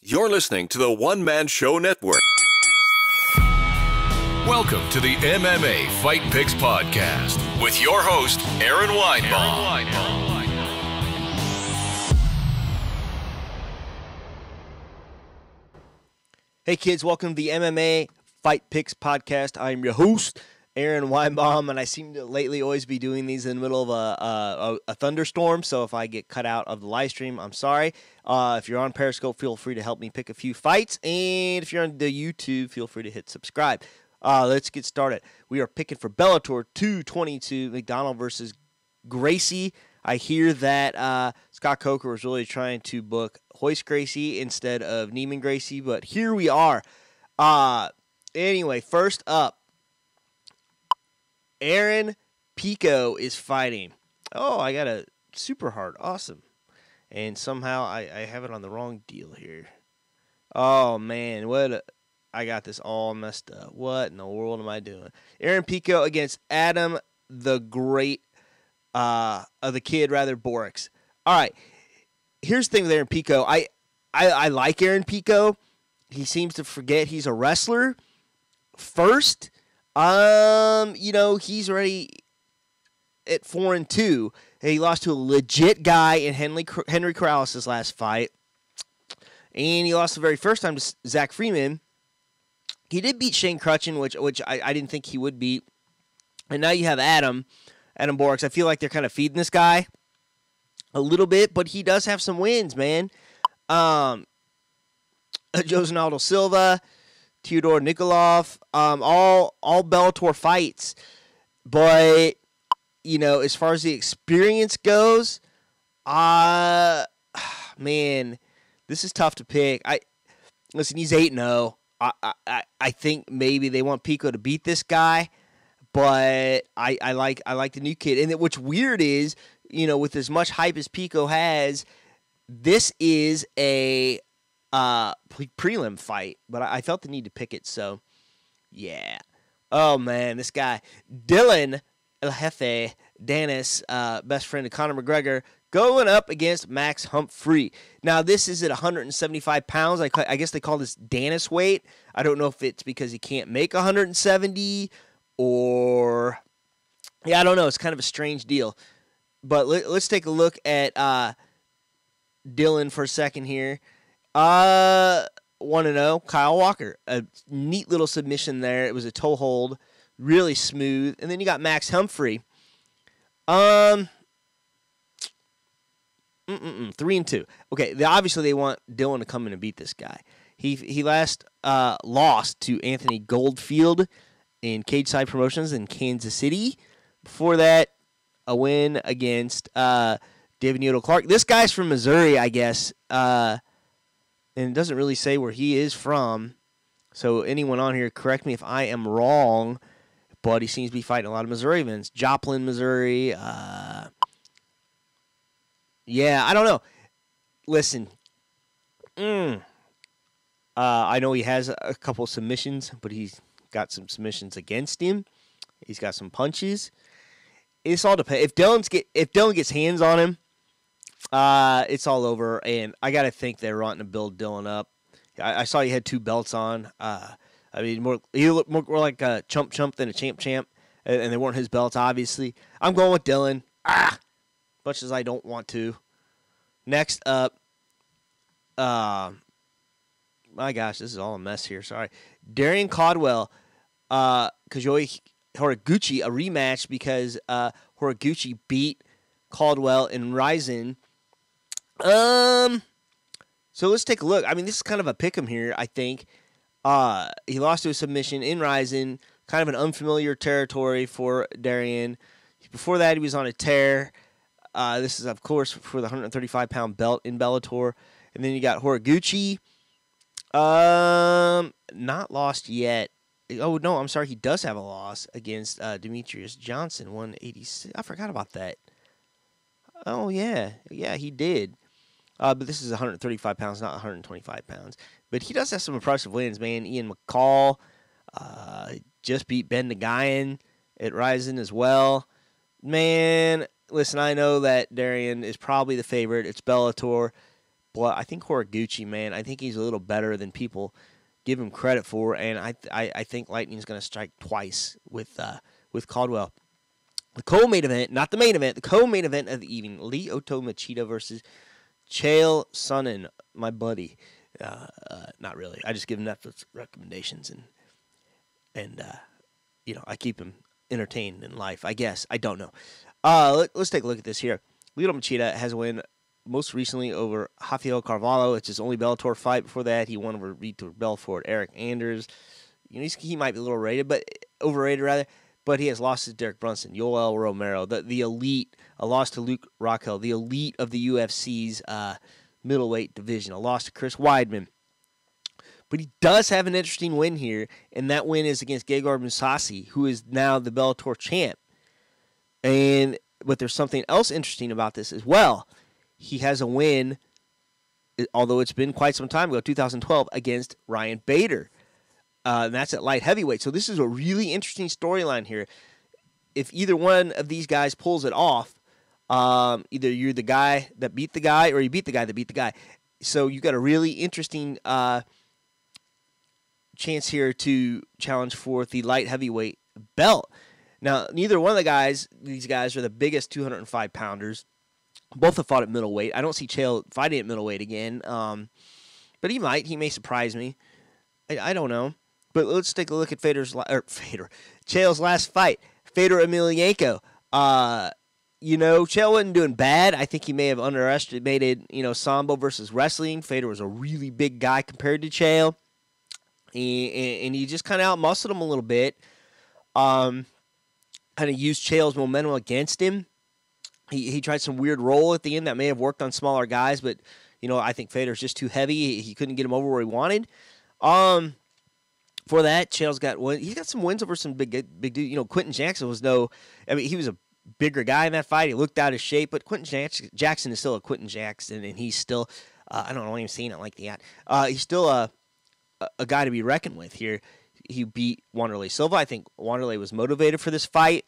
You're listening to the One Man Show Network. Welcome to the MMA Fight Picks Podcast with your host, Aaron Weinbaum. Hey kids, welcome to the MMA Fight Picks Podcast. I'm your host, Aaron Weinbaum, and I seem to lately always be doing these in the middle of a thunderstorm, so if I get cut out of the live stream, I'm sorry. If you're on Periscope, feel free to help me pick a few fights, and if you're on the YouTube, feel free to hit subscribe. Let's get started. We are picking for Bellator 222, MacDonald versus Gracie. I hear that Scott Coker was really trying to book Royce Gracie instead of Neiman Gracie, but here we are. Anyway, first up, Aaron Pico is fighting. Oh, I got a super hard. Awesome. And somehow I have it on the wrong deal here. Oh, man. I got this all messed up. What in the world am I doing? Aaron Pico against Adam the Great, the kid, rather, Borics. All right. Here's the thing with Aaron Pico. I like Aaron Pico. He seems to forget he's a wrestler first. He's already at 4-2. He lost to a legit guy in Henry Corrales' last fight. And he lost the very first time to Zach Freeman. He did beat Shane Crutchin, which I didn't think he would beat. And now you have Adam Borics. I feel like they're kind of feeding this guy a little bit, but he does have some wins, man. Jose Aldo Silva, Theodore Nikolov, all Bellator fights. But, as far as the experience goes, man, this is tough to pick. Listen, he's 8-0. I think maybe they want Pico to beat this guy, but I like the new kid. And what's weird is, with as much hype as Pico has, this is a prelim fight, but I felt the need to pick it, so yeah. Oh man, this guy Dillon El Jefe Danis, best friend of Conor McGregor, going up against Max Humphrey. Now this is at 175 pounds. I guess they call this Danis weight. I don't know if it's because he can't make 170 or I don't know. It's kind of a strange deal. But let's take a look at Dillon for a second here. 1-0, Kyle Walker. A neat little submission there. It was a toe hold, really smooth. And then you got Max Humphrey. 3-2. Okay, obviously they want Dillon to come in and beat this guy. He last lost to Anthony Goldfield in Cage Side Promotions in Kansas City. Before that, a win against David Newton Clark. This guy's from Missouri, I guess. And it doesn't really say where he is from. So anyone on here, correct me if I am wrong, but he seems to be fighting a lot of Missouri events. Joplin, Missouri. Yeah, I don't know. Listen. I know he has a couple submissions, but he's got some submissions against him. He's got some punches. It's all depends. If Dillon gets hands on him, it's all over, and I got to think they're wanting to build Dillon up. I saw he had 2 belts on. He looked more like a chump than a champ, and they weren't his belts, obviously. I'm going with Dillon, much as I don't want to. Next up, my gosh, this is all a mess here. Sorry. Darrion Caldwell, Kyoji Horiguchi, a rematch because Horiguchi beat Caldwell in Ryzen. So let's take a look. I mean, this is kind of a pick'em here, I think. He lost to a submission in Ryzen, kind of an unfamiliar territory for Darrion. Before that, he was on a tear. This is, of course, for the 135-pound belt in Bellator. And then you got Horiguchi. Not lost yet. Oh, no, I'm sorry. He does have a loss against Demetrius Johnson, 186. I forgot about that. Oh, yeah. Yeah, he did. But this is 135 pounds, not 125 pounds. But he does have some impressive wins, man. Ian McCall just beat Ben Nagayan at Ryzen as well. Man, listen, I know that Darrion is probably the favorite. It's Bellator. But I think Horiguchi, man, I think he's a little better than people give him credit for, and I think Lightning's going to strike twice with Caldwell. The co-main event, not the main event, the co-main event of the evening, Lyoto Machida versus Chael Sonnen, my buddy. Not really. I just give him Netflix recommendations, and I keep him entertained in life, I guess. I don't know. Let's take a look at this here. Lyoto Machida has a win most recently over Rafael Carvalho. It's his only Bellator fight. Before that, he won over Vitor Belfort, Eric Anders. He might be a little overrated, but he has lost to Derek Brunson, Yoel Romero, the elite, a loss to Luke Rockhold, the elite of the UFC's middleweight division, a loss to Chris Weidman. But he does have an interesting win here, and that win is against Gegard Mousasi, who is now the Bellator champ. But there's something else interesting about this as well. He has a win, although it's been quite some time ago, 2012, against Ryan Bader. And that's at light heavyweight. So this is a really interesting storyline here. If either one of these guys pulls it off, either you're the guy that beat the guy or you beat the guy that beat the guy. So you got a really interesting chance here to challenge for the light heavyweight belt. Now, neither one of these guys are the biggest 205-pounders. Both have fought at middleweight. I don't see Chael fighting at middleweight again, but he might. He may surprise me. I don't know. But let's take a look at Chael's last fight. Fedor Emelianenko. Chael wasn't doing bad. I think he may have underestimated, Sambo versus wrestling. Fedor was a really big guy compared to Chael. And he just kind of outmuscled him a little bit. Kind of used Chael's momentum against him. He tried some weird roll at the end that may have worked on smaller guys, but, I think Fedor's just too heavy. He couldn't get him over where he wanted. For that, Chael's got he's got some wins over some big dude. Quentin Jackson he was a bigger guy in that fight. He looked out of shape, but Quentin Jackson is still a Quentin Jackson, and he's still, I don't know why I'm saying it like that. He's still a guy to be reckoned with here. He beat Wanderlei Silva. I think Wanderlei was motivated for this fight.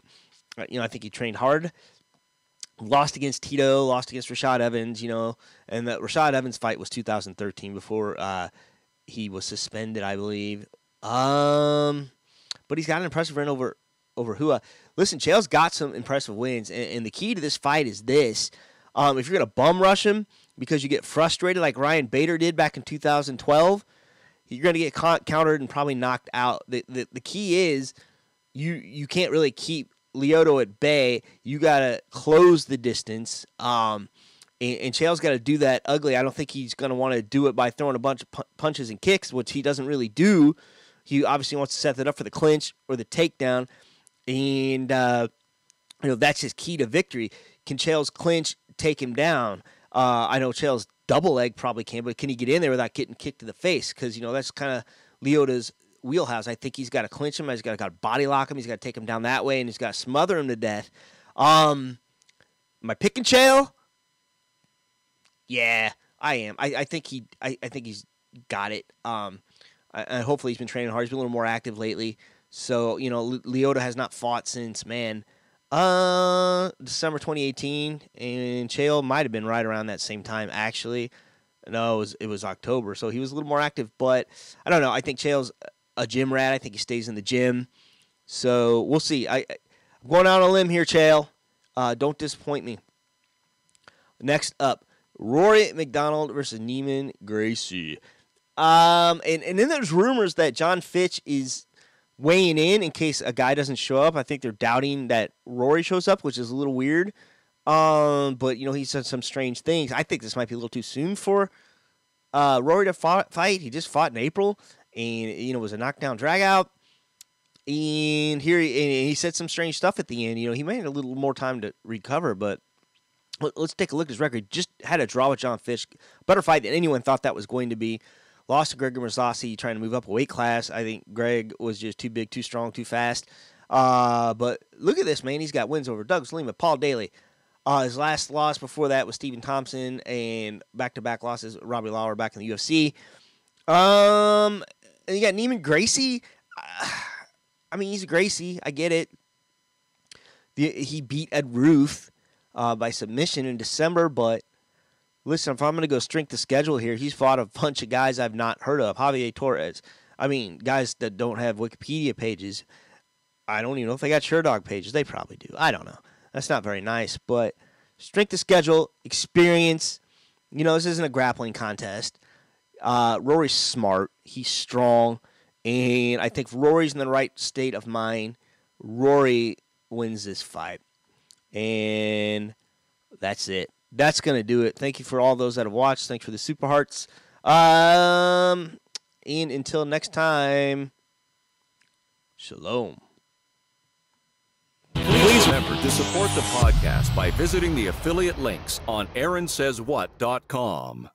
I think he trained hard. Lost against Tito, lost against Rashad Evans, and that Rashad Evans fight was 2013 before he was suspended, I believe. But he's got an impressive win over Hua. Listen, Chael's got some impressive wins, and the key to this fight is this. If you're going to bum rush him because you get frustrated like Ryan Bader did back in 2012, you're going to get countered and probably knocked out. The key is you can't really keep Lyoto at bay. You got to close the distance. And Chael's got to do that ugly. I don't think he's going to want to do it by throwing a bunch of punches and kicks, which he doesn't really do. He obviously wants to set that up for the clinch or the takedown. And, that's his key to victory. Can Chael's clinch take him down? I know Chael's double leg probably can, but can he get in there without getting kicked to the face? Because, that's kind of Lyoto's wheelhouse. I think he's got to clinch him. He's got to body lock him. He's got to take him down that way, and he's got to smother him to death. Am I picking Chael? Yeah, I am. I think he's got it. And hopefully he's been training hard. He's been a little more active lately. So, Lyoto has not fought since, December 2018, and Chael might have been right around that same time, actually. No, it was October, so he was a little more active. But I don't know. I think Chael's a gym rat. I think he stays in the gym. So we'll see. I'm going out on a limb here, Chael. Don't disappoint me. Next up, Rory MacDonald versus Neiman Gracie. And then there's rumors that John Fitch is weighing in case a guy doesn't show up. I think they're doubting that Rory shows up, which is a little weird. But, he said some strange things. I think this might be a little too soon for Rory to fight. He just fought in April, and, it was a knockdown drag-out. And he said some strange stuff at the end. He may need a little more time to recover, but let's take a look at his record. Just had a draw with John Fitch. Better fight than anyone thought that was going to be. Lost to Greg Marzasi trying to move up a weight class. I think Greg was just too big, too strong, too fast. But look at this, man. He's got wins over Doug Lima, Paul Daly. His last loss before that was Stephen Thompson, and back-to-back losses, Robbie Lawler back in the UFC. And you got Neiman Gracie. He's a Gracie. I get it. He beat Ed Ruth by submission in December, but listen, if I'm going to go strength the schedule here, he's fought a bunch of guys I've not heard of. Javier Torres. I mean, guys that don't have Wikipedia pages. I don't even know if they got Sherdog pages. They probably do. I don't know. That's not very nice. But strength of schedule, experience. You know, this isn't a grappling contest. Rory's smart. He's strong. And I think Rory's in the right state of mind. Rory wins this fight. And that's it. That's going to do it. Thank you for all those that have watched. Thanks for the Super Hearts. And until next time, shalom. Please remember to support the podcast by visiting the affiliate links on AaronSaysWhat.com.